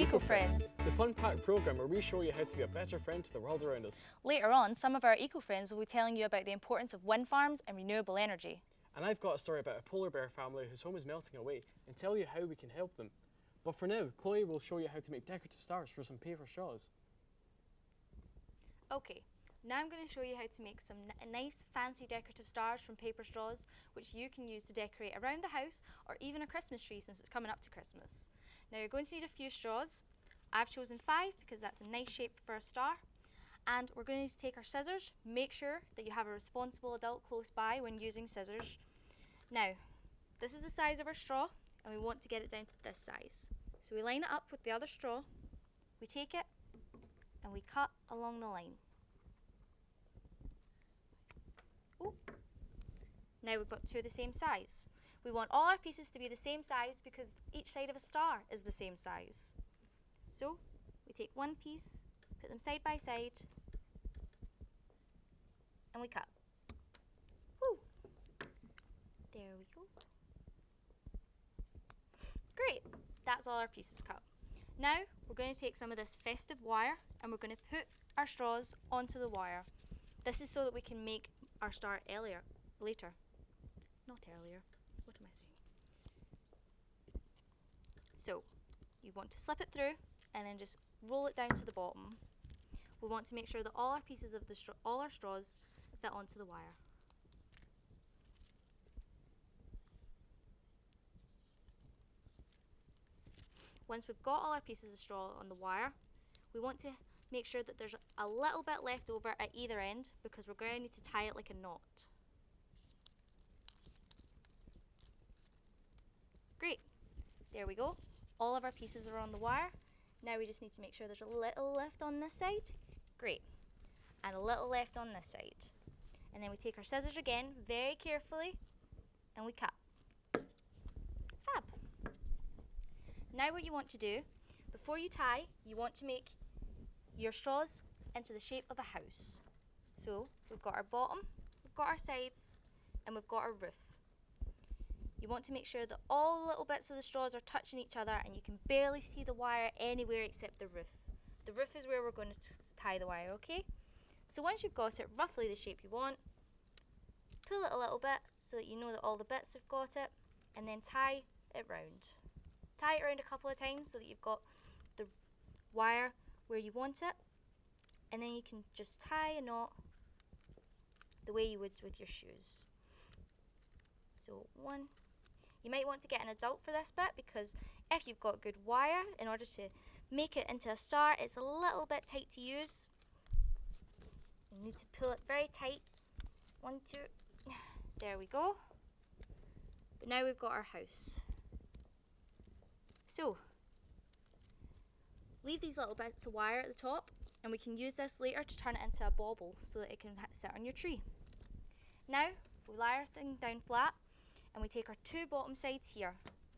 Eco-Friends, the fun-packed programme where we show you how to be a better friend to the world around us. Later on, some of our Eco-Friends will be telling you about the importance of wind farms and renewable energy. And I've got a story about a polar bear family whose home is melting away and tell you how we can help them. But for now, Chloe will show you how to make decorative stars for some paper straws. Okay, now I'm going to show you how to make some nice fancy decorative stars from paper straws, which you can use to decorate around the house or even a Christmas tree since it's coming up to Christmas. Now you're going to need a few straws. I've chosen 5 because that's a nice shape for a star. And we're going to take our scissors. Make sure that you have a responsible adult close by when using scissors. Now, this is the size of our straw and we want to get it down to this size. So we line it up with the other straw, we take it and we cut along the line. Ooh. Now we've got 2 the same size. We want all our pieces to be the same size because each side of a star is the same size. So we take one piece, put them side by side, and we cut. Woo! There we go. Great, that's all our pieces cut. Now we're going to take some of this festive wire and we're going to put our straws onto the wire. This is so that we can make our star later. Not earlier. What am I saying? So you want to slip it through and then just roll it down to the bottom. We want to make sure that all our pieces of all our straws fit onto the wire. Once we've got all our pieces of straw on the wire, we want to make sure that there's a little bit left over at either end because we're going to need to tie it like a knot. Great, there we go. All of our pieces are on the wire. Now we just need to make sure there's a little left on this side. Great, and a little left on this side. And then we take our scissors again, very carefully, and we cut. Fab. Now what you want to do, before you tie, you want to make your straws into the shape of a house. So we've got our bottom, we've got our sides, and we've got our roof. You want to make sure that all the little bits of the straws are touching each other and you can barely see the wire anywhere except the roof. The roof is where we're going to tie the wire, okay? So once you've got it roughly the shape you want, pull it a little bit so that you know that all the bits have got it, and then tie it round. Tie it around a couple of times so that you've got the wire where you want it, and then you can just tie a knot the way you would with your shoes. So 1. You might want to get an adult for this bit because if you've got good wire, in order to make it into a star, it's a little bit tight to use. You need to pull it very tight. 1, 2, there we go. But now we've got our house. So, leave these little bits of wire at the top and we can use this later to turn it into a bauble so that it can sit on your tree. Now, we lie our thing down flat and we take our 2 bottom sides here,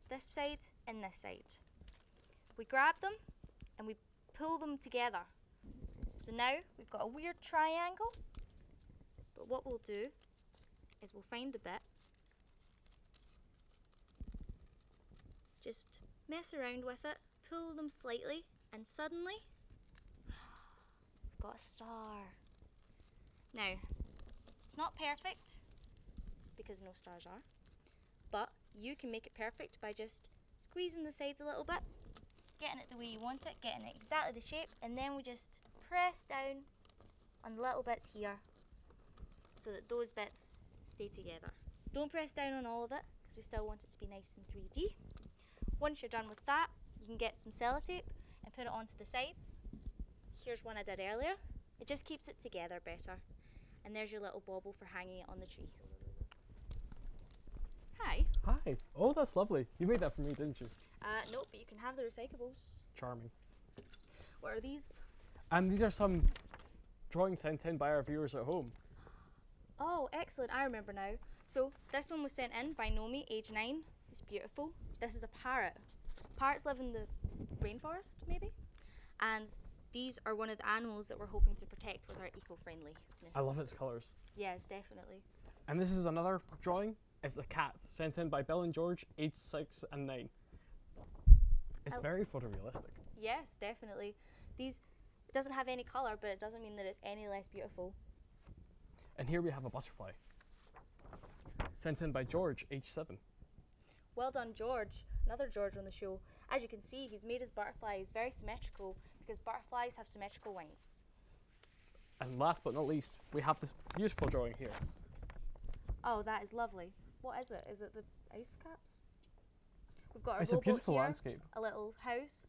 this side and this side. We grab them and we pull them together. So now we've got a weird triangle, but what we'll do is we'll find the bit, just mess around with it, pull them slightly, and suddenly we've got a star. Now, it's not perfect because no stars are, but you can make it perfect by just squeezing the sides a little bit, getting it the way you want it, getting it exactly the shape, and then we just press down on the little bits here so that those bits stay together. Don't press down on all of it because we still want it to be nice and 3D. Once you're done with that, you can get some sellotape and put it onto the sides. Here's one I did earlier. It just keeps it together better. And there's your little bauble for hanging it on the tree. Hi. Hi. Oh, that's lovely. You made that for me, didn't you? Nope, but you can have the recyclables. Charming. What are these? These are some drawings sent in by our viewers at home. Oh, excellent. I remember now. So this one was sent in by Nomi, age 9. It's beautiful. This is a parrot. Parrots live in the rainforest, maybe? And these are one of the animals that we're hoping to protect with our eco-friendliness. I love its colours. Yes, definitely. And this is another drawing. It's a cat sent in by Bill and George, age 6 and 9. It's very photorealistic. Yes, definitely. These it doesn't have any colour, but it doesn't mean that it's any less beautiful. And here we have a butterfly. Sent in by George, age 7. Well done, George. Another George on the show. As you can see, he's made his butterflies very symmetrical because butterflies have symmetrical wings. And last but not least, we have this beautiful drawing here. Oh, that is lovely. What is it? Is it the ice caps? We've got a It's a rowboat beautiful here, landscape. a little house.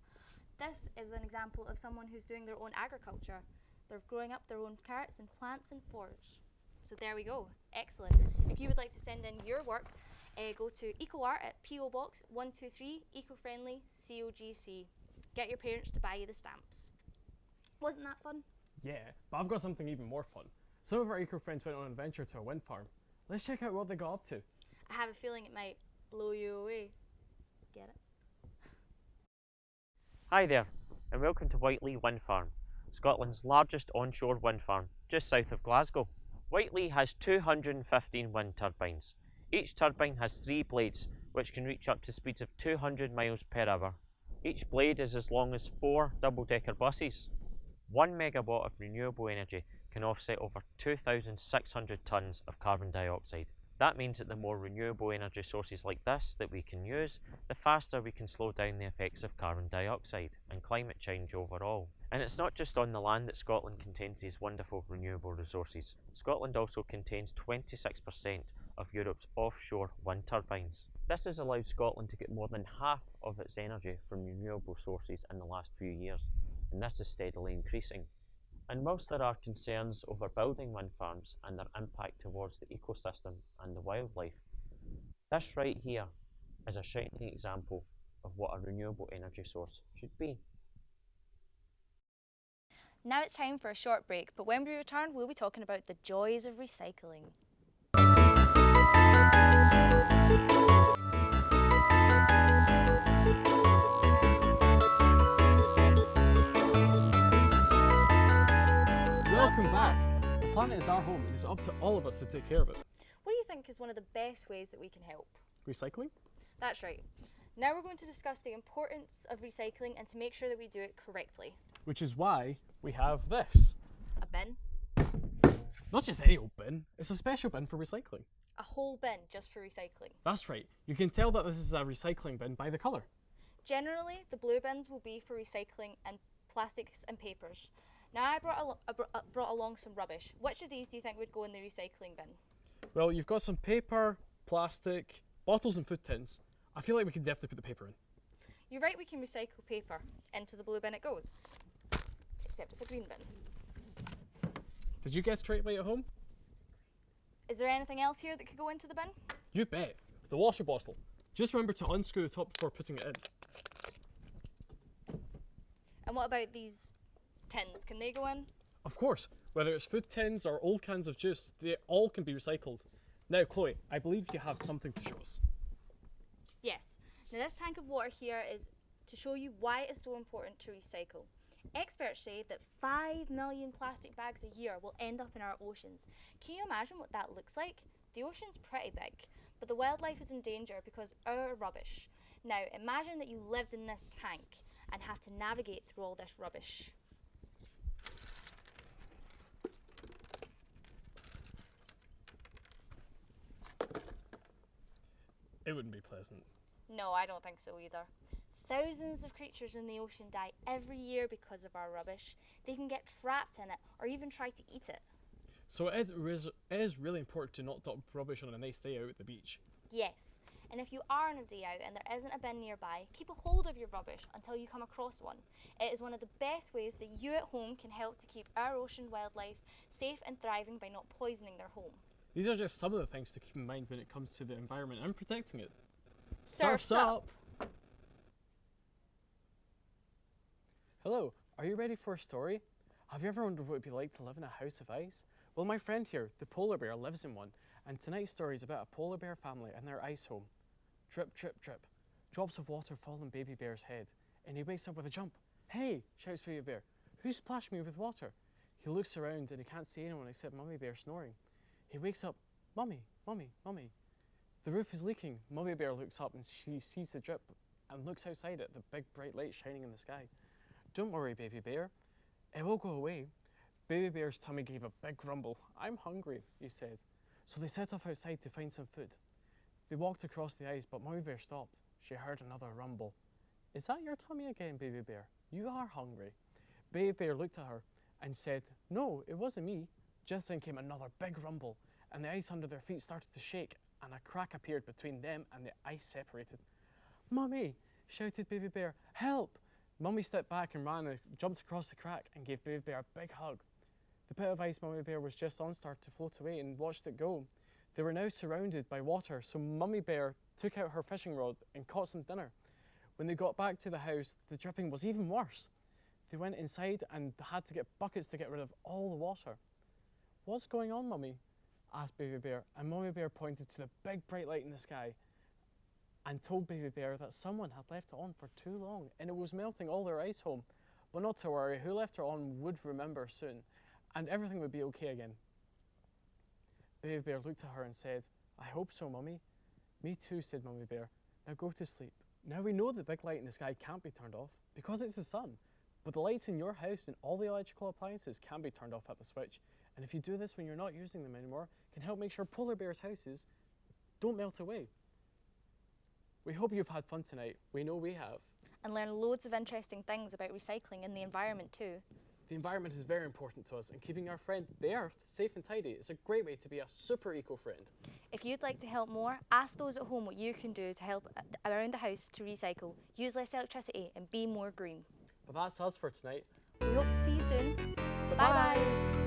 This is an example of someone who's doing their own agriculture. They're growing up their own carrots and plants and forage. So there we go. Excellent. If you would like to send in your work, go to EcoArt at PO Box 123 Eco-Friendly COGC. Get your parents to buy you the stamps. Wasn't that fun? Yeah, but I've got something even more fun. Some of our eco-friends went on an adventure to a wind farm. Let's check out what they got up to. I have a feeling it might blow you away. Get it? Hi there, and welcome to Whiteley Wind Farm, Scotland's largest onshore wind farm, just south of Glasgow. Whiteley has 215 wind turbines. Each turbine has 3 blades, which can reach up to speeds of 200 miles per hour. Each blade is as long as 4 double-decker buses. 1 megawatt of renewable energy can offset over 2,600 tonnes of carbon dioxide. That means that the more renewable energy sources like this that we can use, the faster we can slow down the effects of carbon dioxide and climate change overall. And it's not just on the land that Scotland contains these wonderful renewable resources. Scotland also contains 26% of Europe's offshore wind turbines. This has allowed Scotland to get more than half of its energy from renewable sources in the last few years, and this is steadily increasing. And whilst there are concerns over building wind farms and their impact towards the ecosystem and the wildlife, this right here is a shining example of what a renewable energy source should be. Now it's time for a short break, but when we return, we'll be talking about the joys of recycling. Welcome back. The planet is our home and it's up to all of us to take care of it. What do you think is one of the best ways that we can help? Recycling? That's right. Now we're going to discuss the importance of recycling and to make sure that we do it correctly. Which is why we have this. A bin, Not just any old bin, it's a special bin for recycling. a whole bin just for recycling. That's right. You can tell that this is a recycling bin by the colour. Generally, the blue bins will be for recycling and plastics and papers. Now I brought along some rubbish. Which of these do you think would go in the recycling bin? Well, you've got some paper, plastic, bottles and food tins. I feel like we can definitely put the paper in. You're right, we can recycle paper. Into the blue bin it goes. Except it's a green bin. Did you guess correctly at home? Is there anything else here that could go into the bin? You bet. The water bottle. Just remember to unscrew the top before putting it in. And what about these tins? Can they go in? Of course, whether it's food tins or old cans of juice, they all can be recycled. Now, Chloe, I believe you have something to show us. Yes. Now this tank of water here is to show you why it is so important to recycle. Experts say that 5 million plastic bags a year will end up in our oceans. Can you imagine what that looks like? The ocean's pretty big, but the wildlife is in danger because of our rubbish. Now imagine that you lived in this tank and have to navigate through all this rubbish. It wouldn't be pleasant. No, I don't think so either. Thousands of creatures in the ocean die every year because of our rubbish. They can get trapped in it or even try to eat it. So it is really important to not dump rubbish on a nice day out at the beach. Yes, and if you are on a day out and there isn't a bin nearby, keep a hold of your rubbish until you come across one. It is one of the best ways that you at home can help to keep our ocean wildlife safe and thriving by not poisoning their home. These are just some of the things to keep in mind when it comes to the environment and protecting it. Surf's up! Hello, are you ready for a story? Have you ever wondered what it would be like to live in a house of ice? Well, my friend here, the polar bear, lives in one, and tonight's story is about a polar bear family and their ice home. Drip, drip, drip. Drops of water fall on baby bear's head, and he wakes up with a jump. Hey, shouts baby bear, who splashed me with water? He looks around and he can't see anyone except mummy bear snoring. He wakes up, Mummy, Mummy, Mummy. The roof is leaking. Mummy bear looks up and she sees the drip and looks outside at the big bright light shining in the sky. Don't worry, Baby Bear. It will go away. Baby Bear's tummy gave a big rumble. I'm hungry, he said. So they set off outside to find some food. They walked across the ice, but Mummy Bear stopped. She heard another rumble. Is that your tummy again, Baby Bear? You are hungry. Baby Bear looked at her and said, no, it wasn't me. Just then came another big rumble, and the ice under their feet started to shake, and a crack appeared between them and the ice separated. Mummy, shouted Baby Bear, help! Mummy stepped back and ran and jumped across the crack and gave Baby Bear a big hug. The bit of ice Mummy Bear was just on started to float away and watched it go. They were now surrounded by water, so Mummy Bear took out her fishing rod and caught some dinner. When they got back to the house, the dripping was even worse. They went inside and had to get buckets to get rid of all the water. What's going on, Mummy? Asked Baby Bear, and Mummy Bear pointed to the big bright light in the sky and told Baby Bear that someone had left it on for too long and it was melting all their ice home. But not to worry, who left it on would remember soon, and everything would be okay again. Baby Bear looked at her and said, I hope so, Mummy. Me too, said Mummy Bear. Now go to sleep. Now we know the big light in the sky can't be turned off because it's the sun, but the lights in your house and all the electrical appliances can be turned off at the switch. And if you do this when you're not using them anymore, it can help make sure polar bears' houses don't melt away. We hope you've had fun tonight. We know we have. And learn loads of interesting things about recycling and the environment too. The environment is very important to us, and keeping our friend, the Earth, safe and tidy is a great way to be a super eco-friend. If you'd like to help more, ask those at home what you can do to help around the house to recycle, use less electricity and be more green. But that's us for tonight. We hope to see you soon. Bye-bye. Bye bye.